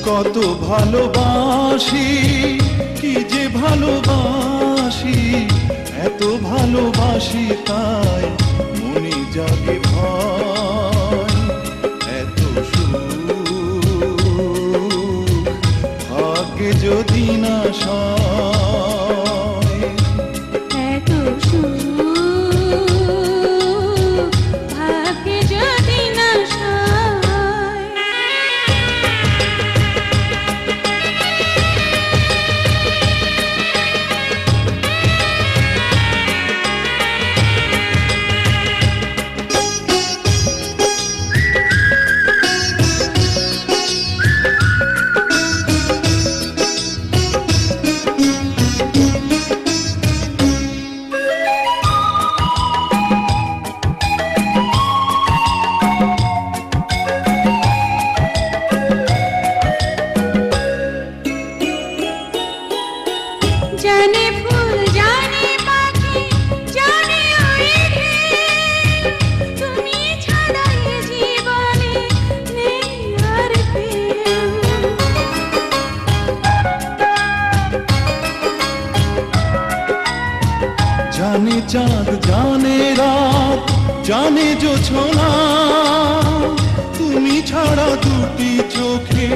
কত ভালোবাসি, কি যে ভালোবাসি, এত ভালোবাসি তাই মনে জাগে ভয়। এত সুখ ভাগ্যে যদি না সয়, এত সুখ ভাগ্যে যদি না সয়। জানে ফুল জানে পাখি জানে ওই ঢেউ, তুমি ছাড়া এ জীবনে নেই আর কেউ। জানে চাঁদ জানে রাত জানে জোছনা, তুমি ছাড়া দুটি চোখে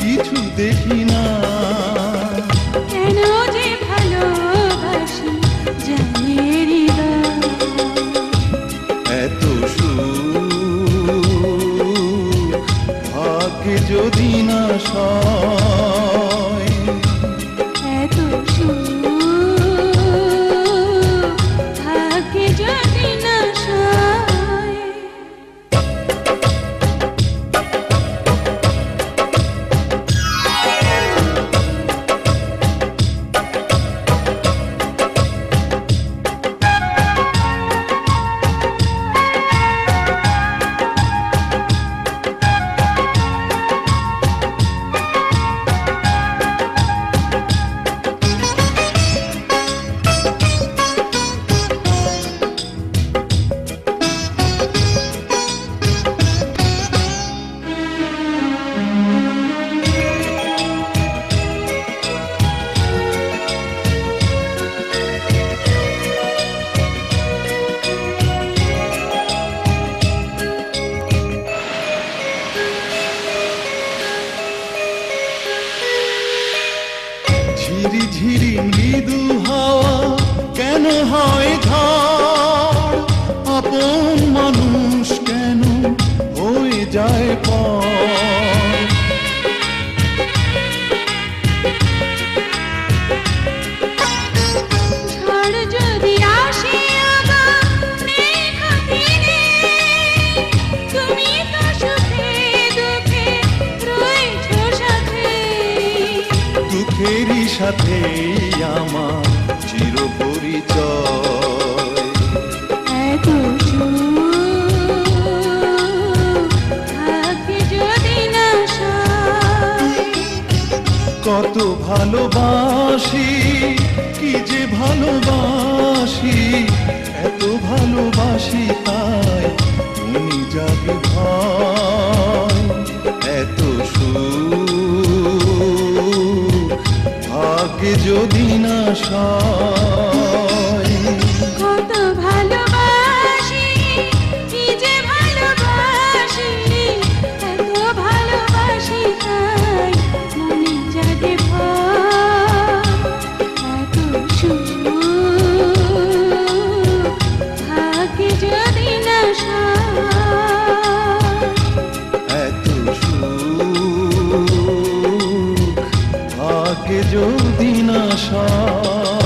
কিছু দেখি না। কেন যে ভালোবাসি জানে হৃদয়, এত সুখ ভাগ্যে যদি না সয়, এত সুখ ভাগ্যে যদি না সয়। ঝিরি ঝিরি মৃদু হাওয়া কেন হয় ঝড়, আপন মানুষ কেন হয়ে যায় পর। ঝড় যদি আসে আগা মেঘ দিনে, তুমি তো সুখে দুঃখে রয়েছো সাথে। দুঃখেরই সাথে আমার চির পরিচয়, এত সুখ ভাগ্যে যদি না সয়। কত ভালোবাসি, কি যে ভালোবাসি, এত ভালোবাসি তাই মনে জাগে ভয়। এত সুখ ভাগ্যে যদি না সয়, কত ভালোবাসি, কি যে ভালোবাসি, এত ভালোবাসি তাই মনে জাগে ভয়। এত সুখ ভাগ্যে যদি না সয়, এত সুখ ভাগ্যে যদি না সয়।